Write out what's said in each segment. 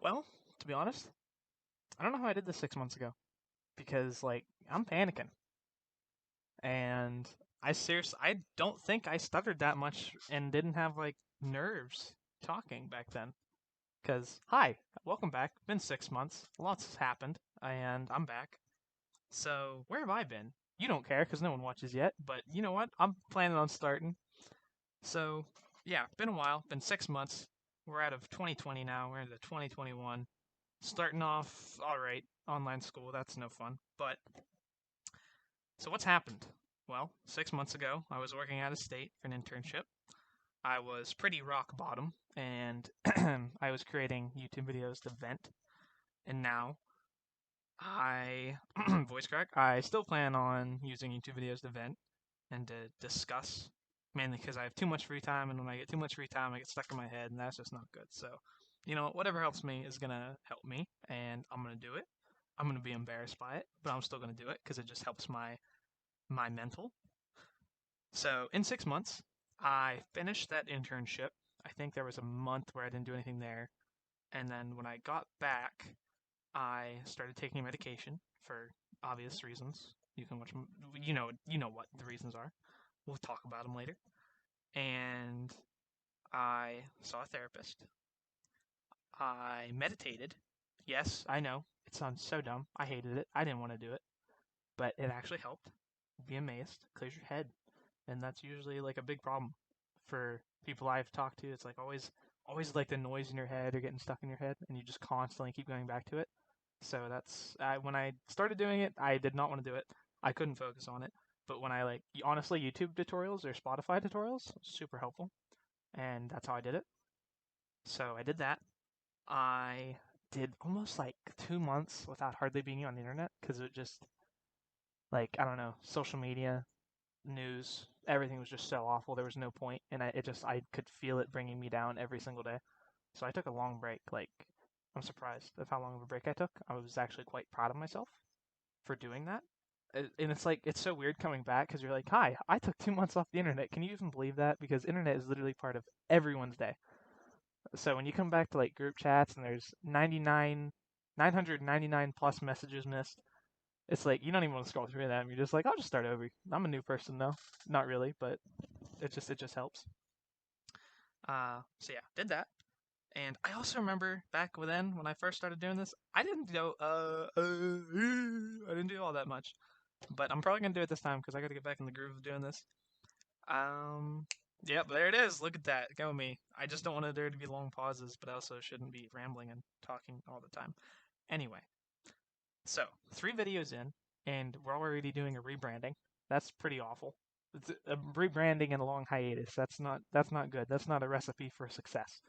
Well, to be honest, I don't know how I did this 6 months ago because like I'm panicking, and I don't think I stuttered that much and didn't have like nerves talking back then. Cause hi, welcome back. Been 6 months. Lots has happened, and I'm back. So where have I been? You don't care because no one watches yet. But you know what? I'm planning on starting. So yeah, been a while. Been 6 months. We're out of 2020 now. We're into 2021. Starting off all right. Online school. That's no fun. But so what's happened? Well, 6 months ago, I was working out of state for an internship. I was pretty rock bottom, and I was creating YouTube videos to vent. And now I voice crack. I still plan on using YouTube videos to vent and to discuss, mainly because I have too much free time, and when I get too much free time, I get stuck in my head, and that's just not good. So, whatever helps me is gonna help me, and I'm gonna do it. I'm gonna be embarrassed by it, but I'm still gonna do it because it just helps my mental. So in 6 months, I finished that internship. I think there was a month where I didn't do anything there, and then when I got back, I started taking medication for obvious reasons. You can watch, you know what the reasons are. We'll talk about them later. And I saw a therapist. I meditated. Yes, I know it sounds so dumb. I hated it. I didn't want to do it, but it actually helped. You'd be amazed. Clears your head, and that's usually like a big problem for people I've talked to. It's like always like the noise in your head or getting stuck in your head, and you just constantly keep going back to it. So when I started doing it, I did not want to do it. I couldn't focus on it. But when I honestly, YouTube tutorials or Spotify tutorials, super helpful, and that's how I did it. So I did that. I did almost like 2 months without hardly being on the internet because it just I don't know, social media, news, everything was just so awful. There was no point, and I could feel it bringing me down every single day. So I took a long break. I'm surprised of how long of a break I took. I was actually quite proud of myself for doing that. And it's so weird coming back because you're like, hi, I took 2 months off the internet. Can you even believe that? Because internet is literally part of everyone's day. So when you come back to like group chats and there's 999 plus messages missed, it's like you don't even want to scroll through them. You're just like, I'll just start over. I'm a new person now. Not really, but it just helps. So yeah, did that. And I also remember back then when I first started doing this, I didn't go I didn't do all that much. But I'm probably gonna do it this time because I gotta get back in the groove of doing this. Um, yep, there it is. Look at that. Go me. I just don't want there to be long pauses, but I also shouldn't be rambling and talking all the time. Anyway, so 3 videos in, and we're already doing a rebranding. That's pretty awful. It's a rebranding and a long hiatus. That's not good. That's not a recipe for success.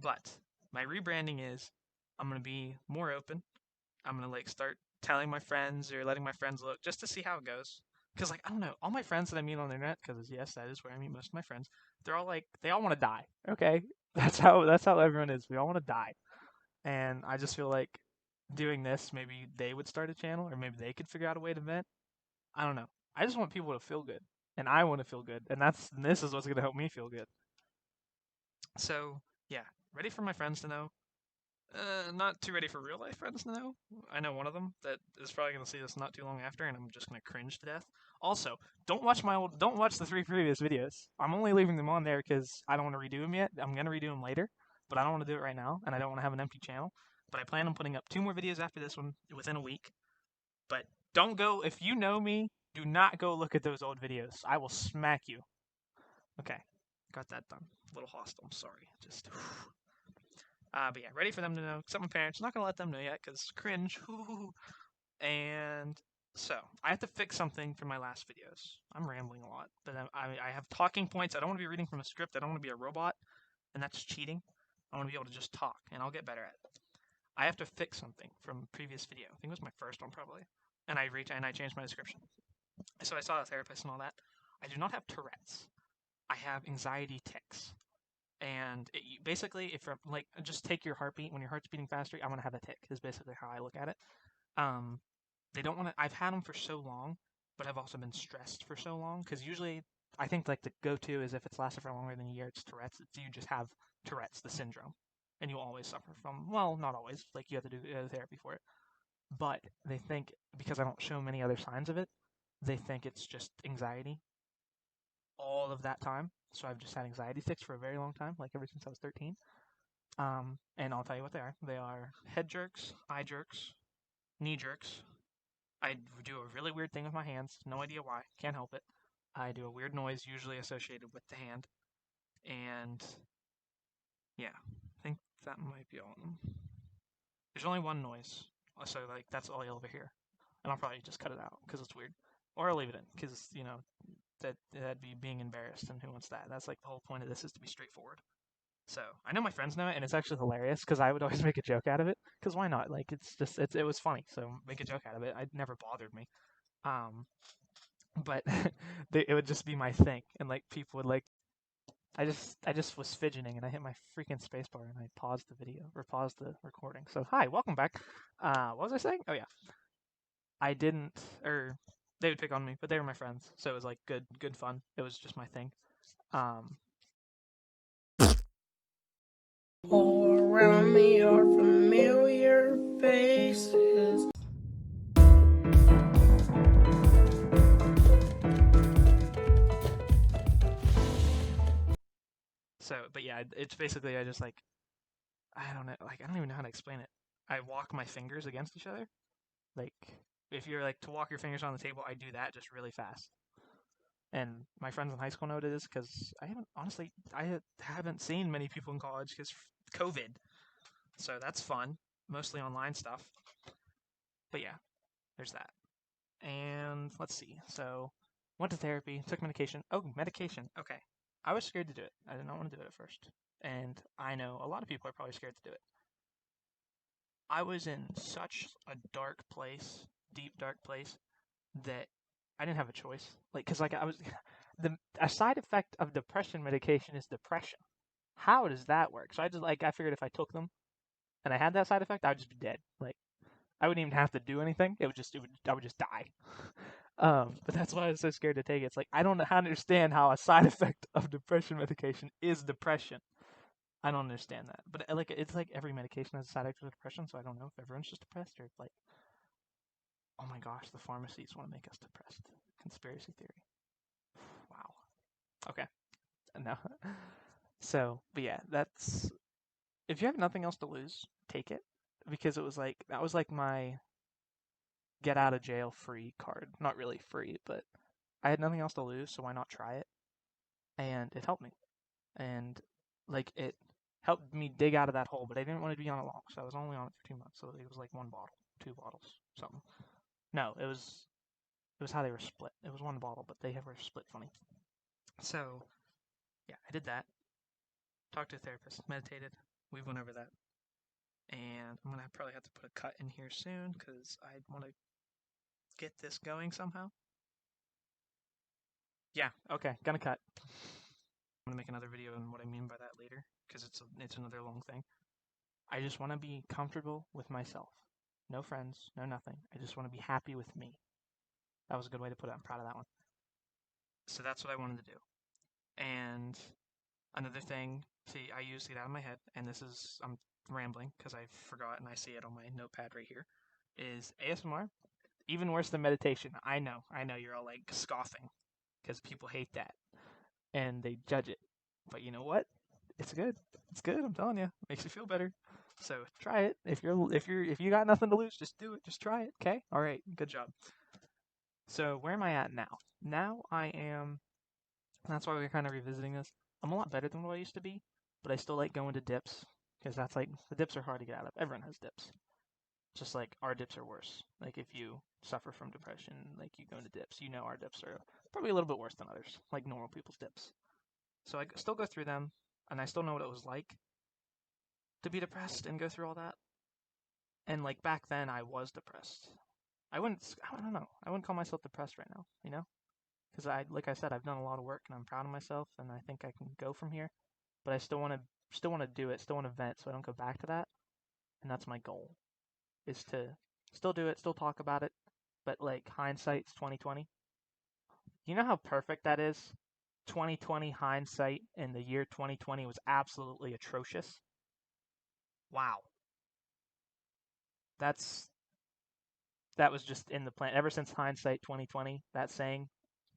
But my rebranding is I'm gonna be more open. I'm gonna start telling my friends or letting my friends look just to see how it goes. Because I don't know, all my friends that I meet on the internet, because yes, that is where I meet most of my friends. They're all they all want to die. Okay, that's how everyone is. We all want to die, and I just feel like doing this, maybe they would start a channel, or maybe they could figure out a way to vent. I don't know. I just want people to feel good, and I want to feel good, and this is what's gonna help me feel good. So yeah, ready for my friends to know. Not too ready for real life friends to know. I know one of them that is probably gonna see this not too long after, and I'm just gonna cringe to death. Also, don't watch the 3 previous videos. I'm only leaving them on there because I don't want to redo them yet. I'm gonna redo them later, but I don't want to do it right now, and I don't want to have an empty channel. But I plan on putting up 2 more videos after this one within a week. But don't go if you know me. Do not go look at those old videos. I will smack you. Okay, got that done. A little hostile. I'm sorry. Just. But yeah, ready for them to know. Except my parents, not gonna let them know yet because cringe. And so I have to fix something for my last videos. I'm rambling a lot, but I have talking points. I don't want to be reading from a script. I don't want to be a robot, and that's cheating. I want to be able to just talk, and I'll get better at it. I have to fix something from previous video. I think it was my first one probably, and I changed my description. So I saw a therapist and all that. I do not have Tourette's. I have anxiety tics. And basically, if you're just take your heartbeat when your heart's beating faster, I'm gonna have a tick. Is basically how I look at it. Um, they don't want to. I've had them for so long, but I've also been stressed for so long because usually I think the go-to is if it's lasted for longer than a year, it's Tourette's. You just have Tourette's, the syndrome. and you'll always suffer from, well, not always, like you have to do therapy for it, but they think because I don't show many other signs of it, they think it's just anxiety all of that time. So I've just had anxiety tics for a very long time, like ever since I was 13. And I'll tell you what they are. They are head jerks, eye jerks, knee jerks. I do a really weird thing with my hands. No idea why. Can't help it. I do a weird noise, usually associated with the hand. And yeah, I think that might be all of them. There's only one noise, so like that's all you'll ever hear. And I'll probably just cut it out because it's weird, or I'll leave it in because that'd be being embarrassed, and who wants that? That's like the whole point of this is to be straightforward. So I know my friends know it, and it's actually hilarious because I would always make a joke out of it. Because why not? Like it was funny, so make a joke out of it. It never bothered me. Um, but it would just be my thing, and like people would like. I just was fidgeting, and I hit my freaking spacebar, and I paused the video or paused the recording. So hi, welcome back. What was I saying? Oh yeah, I didn't, or they would pick on me, but they were my friends, so it was like good fun. It was just my thing. Um, All around me are familiar faces. so, but yeah, it's basically I just like I don't know, like I don't even know how to explain it. I walk my fingers against each other. Like if you're like to walk your fingers on the table, I do that just really fast. And my friends in high school know what it is because I haven't seen many people in college because COVID. So that's fun, mostly online stuff. But yeah, there's that. And let's see. So went to therapy, took medication. Oh, medication. Okay. I was scared to do it. I did not want to do it at first. And I know a lot of people are probably scared to do it. I was in such a dark place, deep dark place, that I didn't have a choice. Like, cause like I was, a side effect of depression medication is depression. How does that work? So I figured if I took them and I had that side effect, I would just be dead. Like I wouldn't even have to do anything. I would just die. But that's why I was so scared to take it. It's like I don't understand how a side effect of depression medication is depression. I don't understand that. But like it's like every medication has a side effect of depression, so I don't know if everyone's just depressed or if like oh my gosh, the pharmacies want to make us depressed. Conspiracy theory. Wow. Okay. No. So, but yeah, that's if you have nothing else to lose, take it because it was like that was like my get out of jail free card. Not really free, but I had nothing else to lose, so why not try it? And it helped me. And like it helped me dig out of that hole, but I didn't want to be on it long, so I was only on it for 2 months. So it was like one bottle, two bottles, something. No, it was how they were split. It was one bottle, but they were split funny. So yeah, I did that. Talked to a therapist, meditated. We went over that, and I'm gonna probably have to put a cut in here soon because I want to get this going somehow. Yeah, okay, gonna cut. I'm gonna make another video on what I mean by that later because it's another long thing. I just want to be comfortable with myself. No friends, no nothing. I just want to be happy with me. That was a good way to put it. I'm proud of that one. So that's what I wanted to do. And another thing, see, I used to get out of my head, and I'm rambling because I forgot and I see it on my notepad right here, is ASMR. Even worse than meditation. I know, you're all like scoffing because people hate that and they judge it. But you know what? It's good. It's good. I'm telling you, it makes you feel better. So try it. If you got nothing to lose, just do it. Just try it. Okay. All right. Good job. So where am I at now? Now I am. That's why we're kind of revisiting this. I'm a lot better than what I used to be, but I still like going to dips because that's like the dips are hard to get out of. Everyone has dips. Just like our dips are worse. Like if you suffer from depression, like you go into dips, you know our dips are probably a little bit worse than others, like normal people's dips. So I still go through them, and I still know what it was like to be depressed and go through all that. And like back then, I was depressed. I don't know. I wouldn't call myself depressed right now, you know? Because like I said, I've done a lot of work and I'm proud of myself, and I think I can go from here. But I still want to do it, still want to vent, so I don't go back to that. And that's my goal, is to still do it, still talk about it. But like hindsight's 2020. You know how perfect that is? 2020 hindsight in the year 2020 was absolutely atrocious. Wow. That's that was just in the plan. Ever since hindsight 2020, that saying,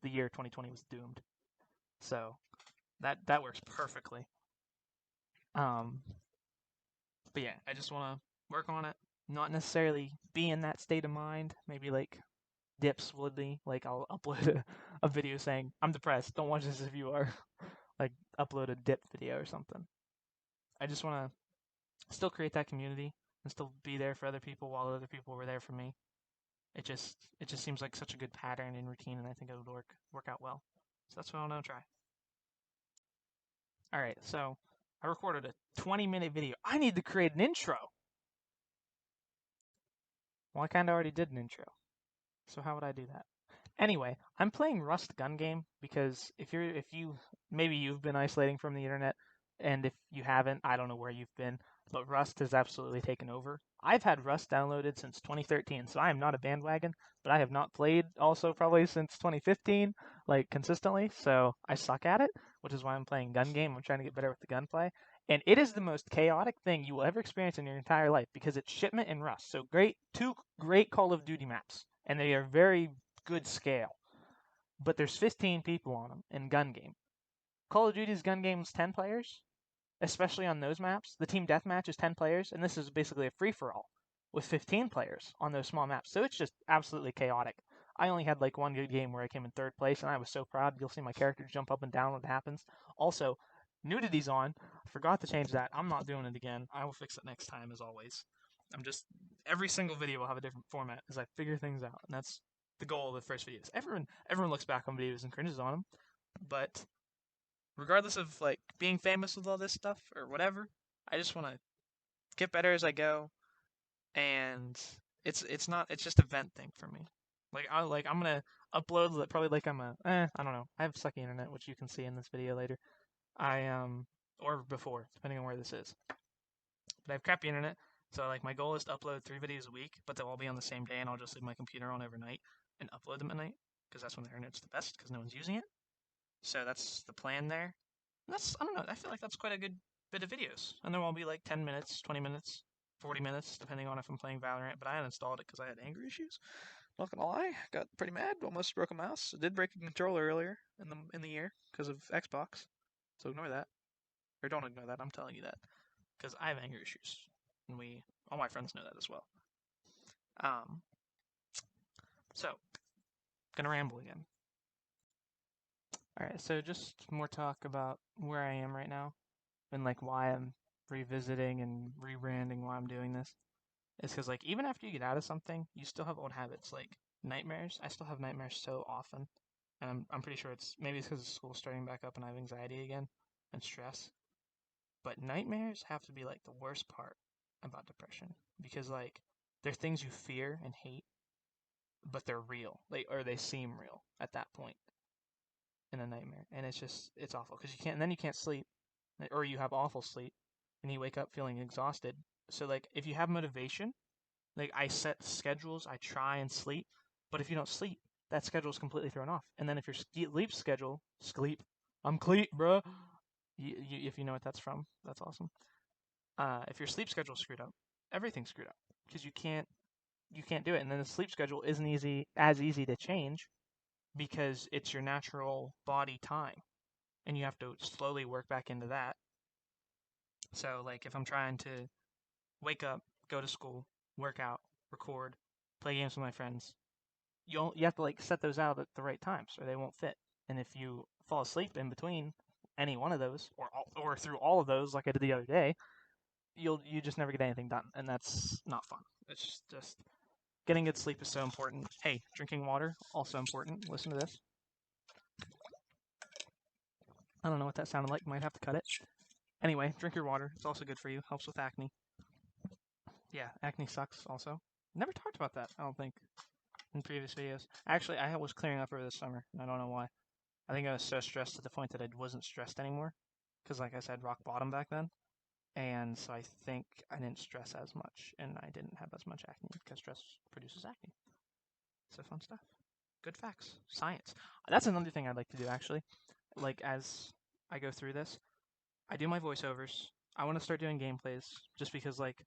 the year 2020 was doomed. So that works perfectly. Um, but yeah, I just want to work on it. Not necessarily be in that state of mind. Maybe like dips would be. Like I'll upload a video saying I'm depressed. Don't watch this if you are. Like upload a dip video or something. I just want to still create that community and still be there for other people while other people were there for me. It just seems like such a good pattern and routine, and I think it would work out well. So that's what I'm gonna try. All right, so I recorded a 20-minute video. I need to create an intro. Well, I kind of already did an intro, so how would I do that? Anyway, I'm playing Rust gun game because if you maybe you've been isolating from the internet, and if you haven't, I don't know where you've been, but Rust has absolutely taken over. I've had Rust downloaded since 2013, so I am not a bandwagon, but I have not played also probably since 2015, like consistently, so I suck at it, which is why I'm playing gun game. I'm trying to get better with the gunplay. And it is the most chaotic thing you will ever experience in your entire life because it's shipment and Rust. So two great Call of Duty maps, and they are very good scale. But there's 15 people on them in gun game. Call of Duty's gun game is 10 players, especially on those maps. The team deathmatch is 10 players, and this is basically a free for all with 15 players on those small maps. So it's just absolutely chaotic. I only had like one good game where I came in third place, and I was so proud. You'll see my character jump up and down when it happens. Also, nudity's on. I forgot to change that. I'm not doing it again. I will fix it next time, as always. I'm just every single video will have a different format as I figure things out, and that's the goal of the first videos. Everyone looks back on videos and cringes on them, but regardless of like being famous with all this stuff or whatever, I just want to get better as I go, and it's just a vent thing for me. I'm gonna upload probably like I'm a I don't know. I have sucky internet, which you can see in this video later. I or before, depending on where this is. But I have crappy internet, so like my goal is to upload 3 videos a week, but they'll all be on the same day, and I'll just leave my computer on overnight and upload them at night because that's when the internet's the best because no one's using it. So that's the plan there. And that's I don't know. I feel like that's quite a good bit of videos, and they'll all be like 10 minutes, 20 minutes, 40 minutes, depending on if I'm playing Valorant. But I uninstalled it because I had anger issues. Not gonna lie, got pretty mad. Almost broke a mouse. I did break a controller earlier in the year because of Xbox. So ignore that, or don't ignore that. I'm telling you that because I have anger issues, and all my friends know that as well. Um, so gonna ramble again. All right, so just more talk about where I am right now and like why I'm revisiting and rebranding why I'm doing this. It's because like even after you get out of something, you still have old habits like nightmares. I still have nightmares so often, and I'm pretty sure it's because school's starting back up and I have anxiety again and stress. But nightmares have to be like the worst part about depression because like they're things you fear and hate, but they're real. Or they seem real at that point in a nightmare, and it's awful because you can't sleep, or you have awful sleep, and you wake up feeling exhausted. So like if you have motivation, like I set schedules, I try and sleep, but if you don't sleep, that schedule is completely thrown off. And then if your sleep schedule, sleep, I'm cleat, bro. If you know what that's from, that's awesome. If your sleep schedule's screwed up, everything's screwed up because you can't do it. And then the sleep schedule isn't easy to change because it's your natural body time, and you have to slowly work back into that. So like if I'm trying to wake up, go to school, work out, record, play games with my friends, you have to like set those out at the right times or they won't fit. And if you fall asleep in between any one of those or through all of those like I did the other day, you just never get anything done, and that's not fun. It's just getting good sleep is so important. Hey, drinking water also important. Listen to this. I don't know what that sounded like. Might have to cut it. Anyway, drink your water. It's also good for you. Helps with acne. Yeah, acne sucks also. Never talked about that, I don't think, in previous videos. Actually, I was clearing up over the summer, and I don't know why. I think I was so stressed to the point that I wasn't stressed anymore. Because, like I said, rock bottom back then. And so I think I didn't stress as much, and I didn't have as much acne, because stress produces acne. So fun stuff. Good facts. Science. That's another thing I'd like to do, actually. Like, as I go through this, I do my voiceovers. I want to start doing gameplays just because like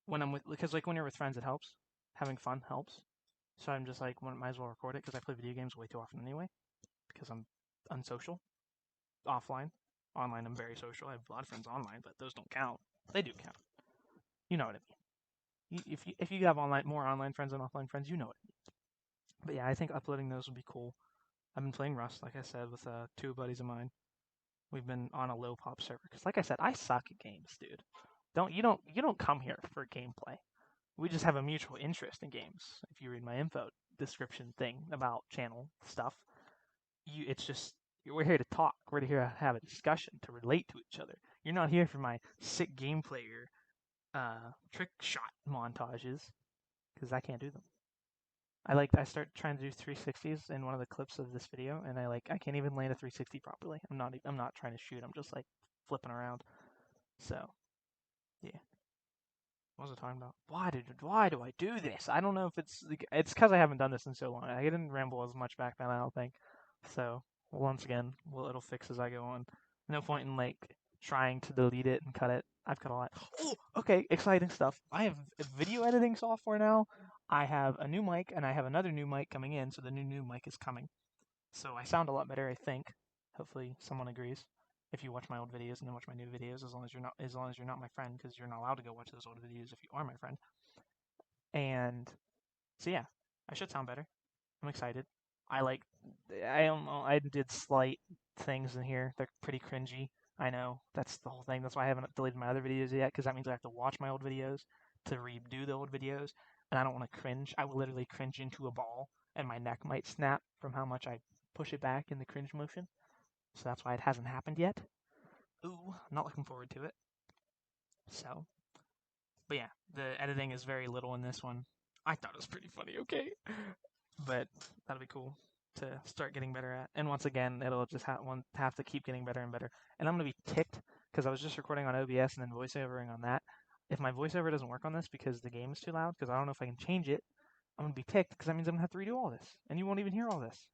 when you're with friends it helps. Having fun helps. So I'm just like, might as well record it because I play video games way too often anyway because I'm unsocial. Offline, online I'm very social. I have a lot of friends online, but those don't count. They do count. You know what I mean. If you have more online friends than offline friends, you know what I mean. But yeah, I think uploading those would be cool. I've been playing Rust, like I said, with two buddies of mine. We've been on a low pop server because, like I said, I suck at games, dude. You don't come here for gameplay. We just have a mutual interest in games. If you read my info description thing about channel stuff, it's just we're here to talk. We're here to have a discussion to relate to each other. You're not here for my sick gameplay or trick shot montages because I can't do them. I start trying to do 360s in one of the clips of this video, and I can't even land a 360 properly. I'm not trying to shoot. I'm just like flipping around. So yeah, what was I talking about? Why do I do this? I don't know if it's because I haven't done this in so long. I didn't ramble as much back then. I don't think. So once again, it'll fix as I go on. No point in like trying to delete it and cut it. I've cut a lot. Oh, okay, exciting stuff. I have a video editing software now. I have a new mic and I have another new mic coming in, so the new mic is coming. So I sound a lot better, I think. Hopefully someone agrees. If you watch my old videos and then watch my new videos, as long as you're not my friend, because you're not allowed to go watch those old videos if you are my friend. And so yeah, I should sound better. I'm excited. I like I don't know, I did slight things in here. They're pretty cringy. I know. That's the whole thing. That's why I haven't deleted my other videos yet, because that means I have to watch my old videos to redo the old videos, and I don't want to cringe. I will literally cringe into a ball, and my neck might snap from how much I push it back in the cringe motion. So that's why it hasn't happened yet. Ooh, I'm not looking forward to it. So, but yeah, the editing is very little in this one. I thought it was pretty funny, okay? But that'll be cool to start getting better at. And once again, it'll just have to keep getting better and better. And I'm gonna be ticked because I was just recording on OBS and then voiceovering on that. If my voiceover doesn't work on this because the game is too loud, because I don't know if I can change it, I'm gonna be ticked because that means I'm gonna have to redo all this, and you won't even hear all this.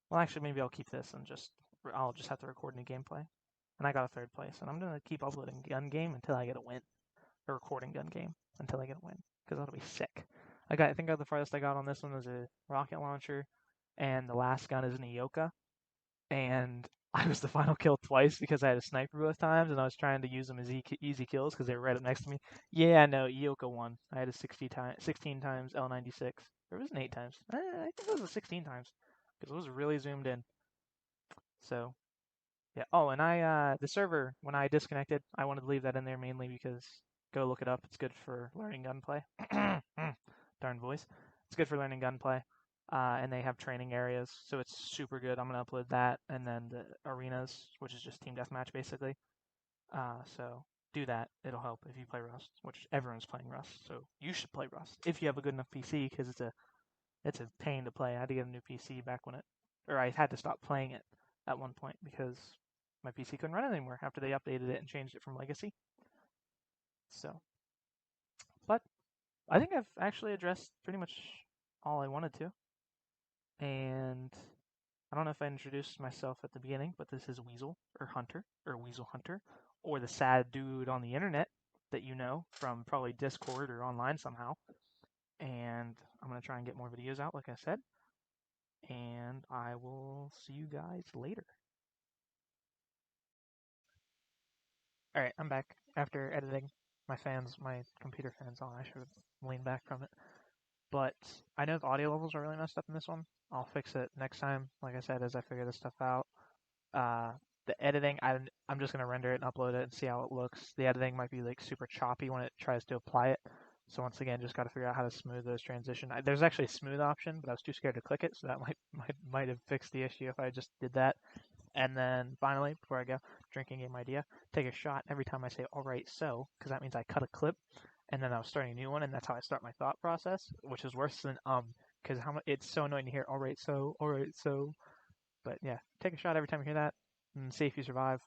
Well, actually, maybe I'll keep this and I'll just have to record new gameplay. And I got a third place, and I'm gonna keep uploading gun game until I get a win, or recording gun game until I get a win, because that'll be sick. I think the farthest I got on this one was a rocket launcher, and the last gun is an Ioka, and I was the final kill twice because I had a sniper both times, and I was trying to use them as easy kills because they were right up next to me. Yeah, no, Ioka won. I had a 16 times L96. Or it was an 8 times. I think it was a 16 times because it was really zoomed in. So yeah. Oh, and the server, when I disconnected, I wanted to leave that in there mainly because go look it up. It's good for learning gunplay. Darn voice. It's good for learning gunplay. And they have training areas, so it's super good. I'm gonna upload that, and then the arenas, which is just team deathmatch basically. So do that. It'll help if you play Rust, which everyone's playing Rust. So you should play Rust if you have a good enough PC, because it's a pain to play. I had to get a new PC back or I had to stop playing it at one point because my PC couldn't run it anymore after they updated it and changed it from Legacy. So, but I think I've actually addressed pretty much all I wanted to. And I don't know if I introduced myself at the beginning, but this is Weasel or Hunter or Weasel Hunter or the sad dude on the internet that you know from probably Discord or online somehow. And I'm going to try and get more videos out, like I said. And I will see you guys later. Alright, I'm back after editing. My computer fan's on. I should have leaned back from it. But I know the audio levels are really messed up in this one. I'll fix it next time, like I said, as I figure this stuff out. The editing, I'm just going to render it and upload it and see how it looks. The editing might be like super choppy when it tries to apply it. So once again, just got to figure out how to smooth those transitions. There's actually a smooth option, but I was too scared to click it, so that might have fixed the issue if I just did that. And then finally, before I go, drinking game idea, take a shot every time I say alright so, because that means I cut a clip, and then I was starting a new one, and that's how I start my thought process, which is worse than because it's so annoying to hear alright so. But yeah, take a shot every time you hear that, and see if you survive.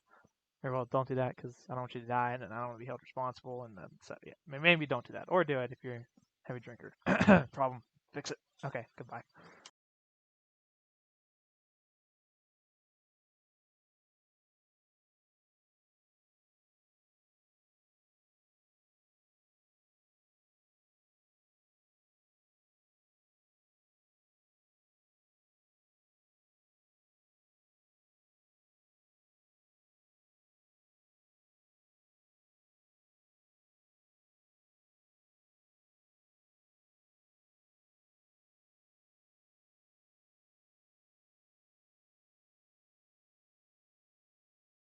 Or well, don't do that, because I don't want you to die, and I don't want to be held responsible, and then, so yeah, maybe don't do that, or do it if you're a heavy drinker. Problem, fix it. Okay, goodbye.